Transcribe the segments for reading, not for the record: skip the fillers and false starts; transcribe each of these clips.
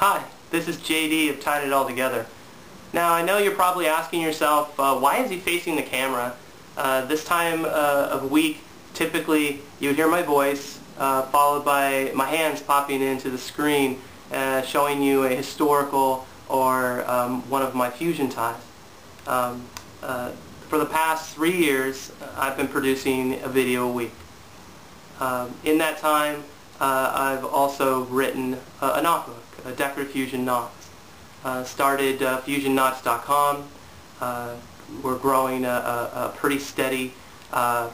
Hi, this is JD of TIAT It All Together. Now I know you're probably asking yourself, why is he facing the camera? This time of week, typically you would hear my voice followed by my hands popping into the screen showing you a historical or one of my fusion ties. For the past 3 years, I've been producing a video a week. In that time, I've also written a knot book, a decorative fusion knots. Started fusionknots.com. We're growing a pretty steady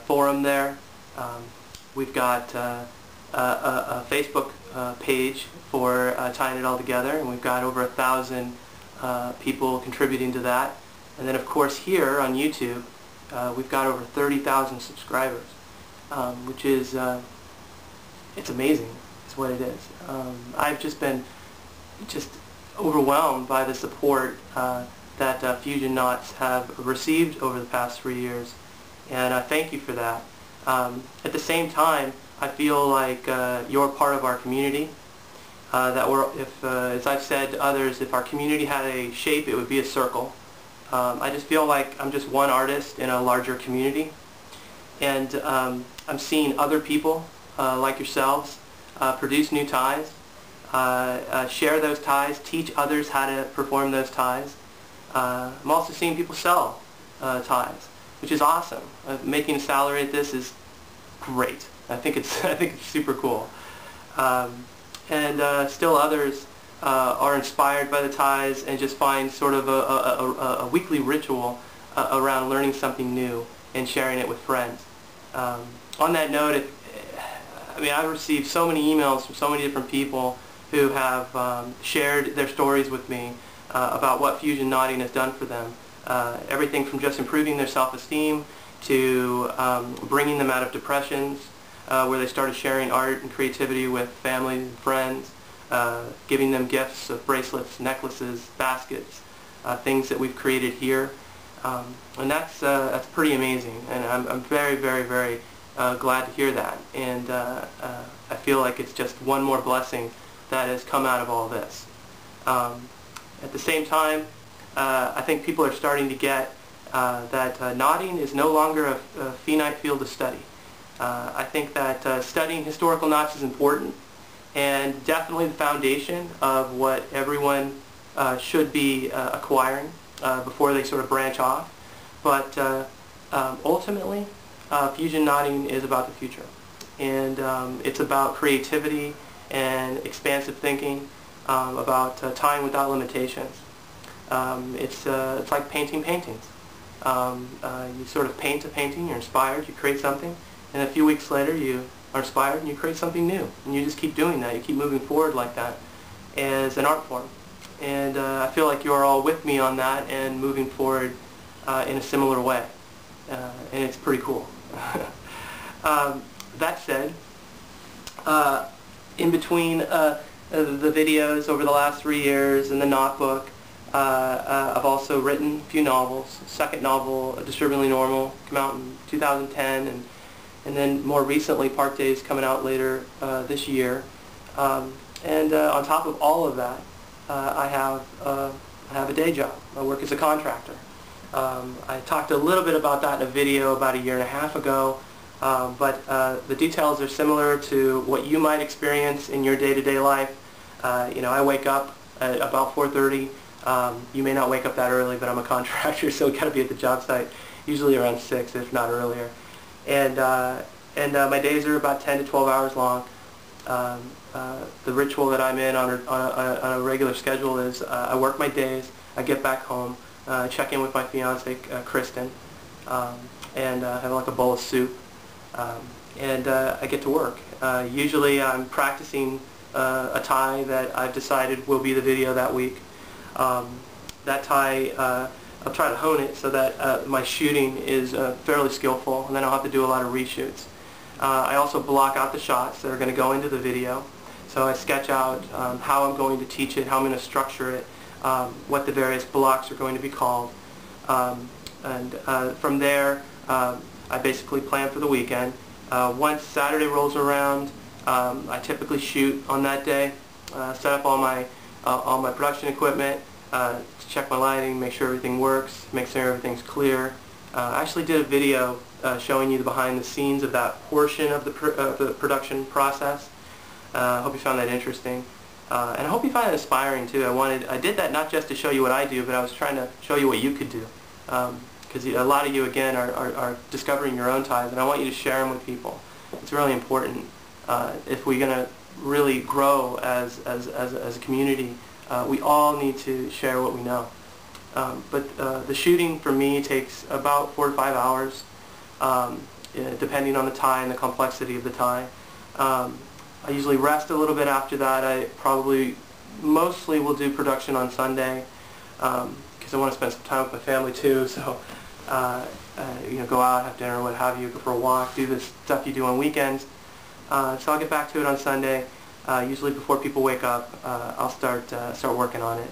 forum there. We've got a Facebook page for tying it all together, and we've got over 1,000 people contributing to that. And then of course here on YouTube, we've got over 30,000 subscribers, which is it's amazing. It's what it is. I've just been overwhelmed by the support that Fusion Knots have received over the past 3 years, and I thank you for that. At the same time, I feel like you're part of our community. As I've said to others, if our community had a shape, it would be a circle. I just feel like I'm just one artist in a larger community, and I'm seeing other people like yourselves produce new ties, share those ties, teach others how to perform those ties. I'm also seeing people sell ties, which is awesome. Making a salary at this is great. I think it's super cool. Still others are inspired by the ties and just find sort of a weekly ritual around learning something new and sharing it with friends. On that note, I've received so many emails from so many different people who have shared their stories with me about what fusion knotting has done for them. Everything from just improving their self-esteem to bringing them out of depressions, where they started sharing art and creativity with family and friends, giving them gifts of bracelets, necklaces, baskets, things that we've created here. And that's pretty amazing, and I'm very, very, very glad to hear that. And I feel like it's just one more blessing that has come out of all this. At the same time, I think people are starting to get that knotting is no longer a finite field of study. I think that studying historical knots is important, and definitely the foundation of what everyone should be acquiring before they sort of branch off. But ultimately, fusion knotting is about the future, and it's about creativity and expansive thinking, about tying without limitations. It's like painting paintings. You sort of paint a painting, you're inspired, you create something, and a few weeks later you are inspired and you create something new. And you just keep doing that. You keep moving forward like that as an art form. And I feel like you're all with me on that and moving forward in a similar way. And it's pretty cool. That said, in between the videos over the last 3 years and the knot book, I've also written a few novels. Second novel, Disturbingly Normal, came out in 2010, and then more recently, Park Days, coming out later this year. On top of all of that, I have a day job. I work as a contractor. I talked a little bit about that in a video about 1.5 years ago, but the details are similar to what you might experience in your day-to-day life. I wake up at about 4:30. You may not wake up that early, but I'm a contractor, so I've got to be at the job site usually around 6, if not earlier. And my days are about 10 to 12 hours long. The ritual that I'm in on a regular schedule is I work my days, I get back home, check in with my fiance, Kristen, and have like a bowl of soup, and I get to work. Usually I'm practicing a tie that I've decided will be the video that week. That tie, I'll try to hone it so that my shooting is fairly skillful, and then I'll have to do a lot of reshoots. I also block out the shots that are going to go into the video. So I sketch out how I'm going to teach it, how I'm going to structure it, what the various blocks are going to be called. From there, I basically plan for the weekend. Once Saturday rolls around, I typically shoot on that day, set up all my all my production equipment, to check my lighting, make sure everything works, make sure everything's clear. I actually did a video showing you the behind the scenes of that portion of the production process. I hope you found that interesting. And I hope you find it inspiring too. I did that not just to show you what I do, but I was trying to show you what you could do. Because a lot of you, again, are discovering your own ties, and I want you to share them with people. It's really important. If we're going to really grow as a community, we all need to share what we know. But the shooting for me takes about 4 to 5 hours, depending on the tie and the complexity of the tie. I usually rest a little bit after that. I probably mostly will do production on Sunday because I want to spend some time with my family too. So go out, have dinner, what have you, go for a walk, do the stuff you do on weekends. So I'll get back to it on Sunday. Usually before people wake up, I'll start working on it,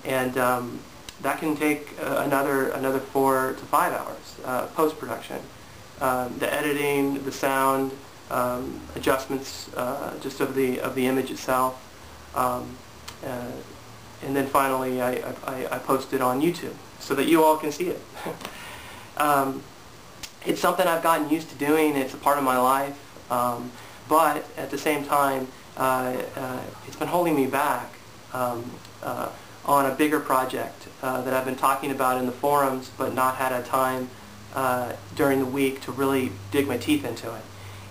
and that can take another 4 to 5 hours post-production. The editing, the sound, adjustments just of the image itself, and then finally I post it on YouTube so that you all can see it. It's something I've gotten used to doing. It's a part of my life, but at the same time, it's been holding me back on a bigger project that I've been talking about in the forums, but not had a time during the week to really dig my teeth into it.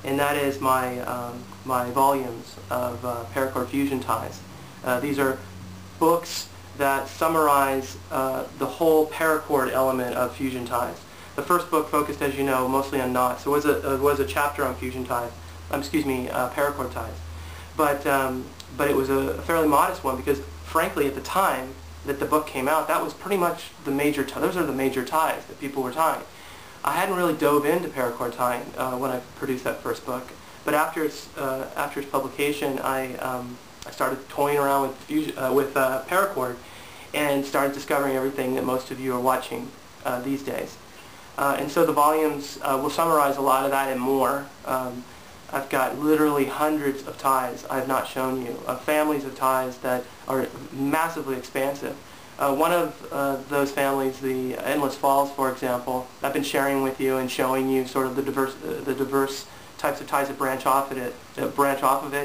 And that is my volumes of paracord fusion ties. These are books that summarize the whole paracord element of fusion ties. The first book focused, as you know, mostly on knots. There was a chapter on fusion ties, paracord ties. But it was a fairly modest one because, frankly, at the time that the book came out, that was pretty much the major those are the major ties that people were tying. I hadn't really dove into paracord tying when I produced that first book, but after its publication, I started toying around with paracord and started discovering everything that most of you are watching these days. And so the volumes will summarize a lot of that and more. I've got literally hundreds of ties I have not shown you, families of ties that are massively expansive. One of those families, the Endless Falls, for example, I've been sharing with you and showing you sort of the diverse types of ties that branch off of it,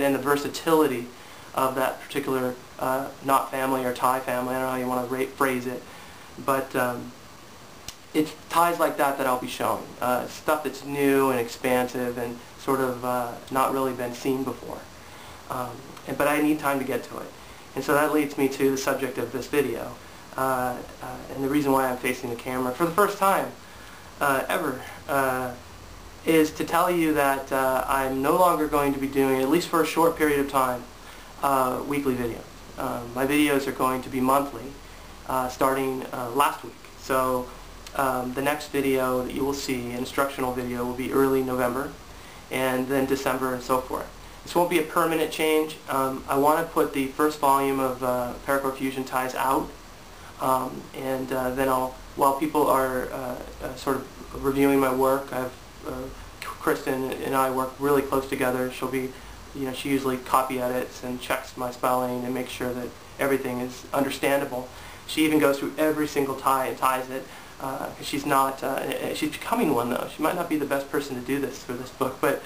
and the versatility of that particular knot family or tie family. I don't know how you want to phrase it, but it's ties like that that I'll be showing. Stuff that's new and expansive and sort of not really been seen before. But I need time to get to it. And so that leads me to the subject of this video. And the reason why I'm facing the camera for the first time ever is to tell you that I'm no longer going to be doing, at least for a short period of time, weekly videos. My videos are going to be monthly, starting last week. So the next video that you will see, an instructional video, will be early November, and then December and so forth. This won't be a permanent change. I want to put the first volume of paracord fusion ties out, and then while people are sort of reviewing my work, Kristen and I work really close together. She'll be, she usually copy edits and checks my spelling and makes sure that everything is understandable. She even goes through every single tie and ties it. She's not, she's becoming one though. She might not be the best person to do this for this book, but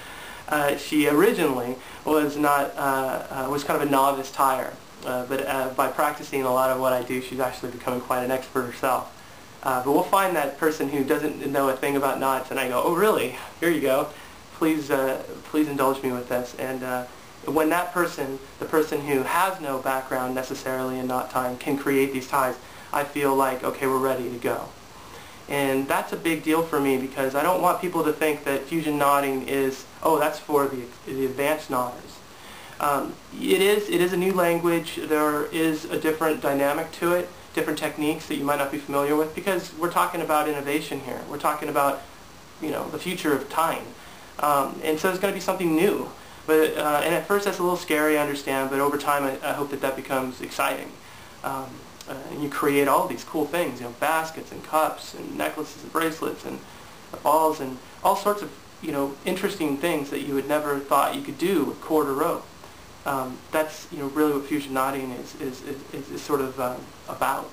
she originally was was kind of a novice tyer. But by practicing a lot of what I do, she's actually becoming quite an expert herself. But we'll find that person who doesn't know a thing about knots, and I go, oh really? Here you go. Please indulge me with this. And when that person, the person who has no background necessarily in knot tying, can create these ties, I feel like, okay, we're ready to go. And that's a big deal for me because I don't want people to think that fusion knotting is, oh, that's for the advanced knotters. It is a new language. There is a different dynamic to it, different techniques that you might not be familiar with, because we're talking about innovation here. We're talking about, the future of tying. And so there's going to be something new. But and at first that's a little scary, I understand, but over time I hope that becomes exciting. And you create all these cool things, baskets and cups and necklaces and bracelets and balls and all sorts of, interesting things that you would never thought you could do with cord or rope. That's really what fusion knotting is sort of about.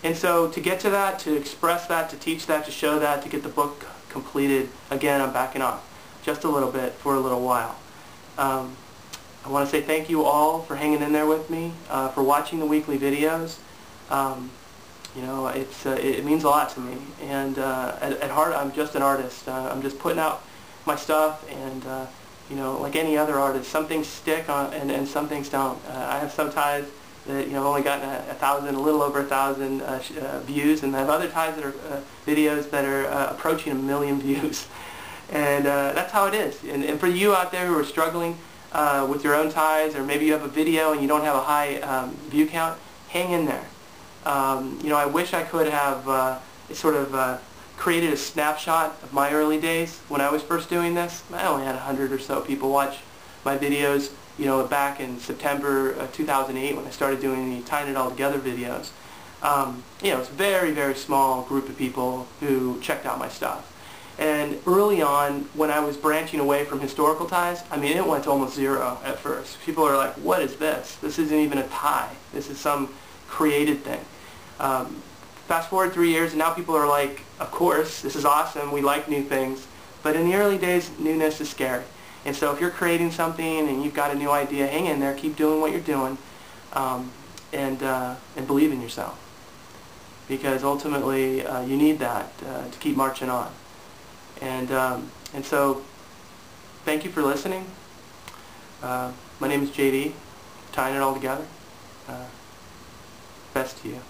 And so to get to that, to express that, to teach that, to show that, to get the book completed, again, I'm backing off just a little bit for a little while. I want to say thank you all for hanging in there with me, for watching the weekly videos. It means a lot to me. And at heart, I'm just an artist. I'm just putting out my stuff, and like any other artist, some things stick and some things don't. I have some ties that I've only gotten a little over 1,000 views, and I have other ties that are videos that are approaching 1 million views. And that's how it is. And for you out there who are struggling with your own ties, or maybe you have a video and you don't have a high view count, hang in there. I wish I could have created a snapshot of my early days when I was first doing this. I only had 100 or so people watch my videos, back in September 2008 when I started doing the Tying It All Together videos. It's a very, very small group of people who checked out my stuff. And early on, when I was branching away from historical ties, it went to almost zero at first. People are like, what is this? This isn't even a tie. This is some created thing. Fast forward 3 years, and now people are like, of course, this is awesome. We like new things. But in the early days, newness is scary. And so if you're creating something and you've got a new idea, hang in there. Keep doing what you're doing, and believe in yourself. Because ultimately, you need that to keep marching on. And so, thank you for listening. My name is JD, Tying It All Together. Best to you.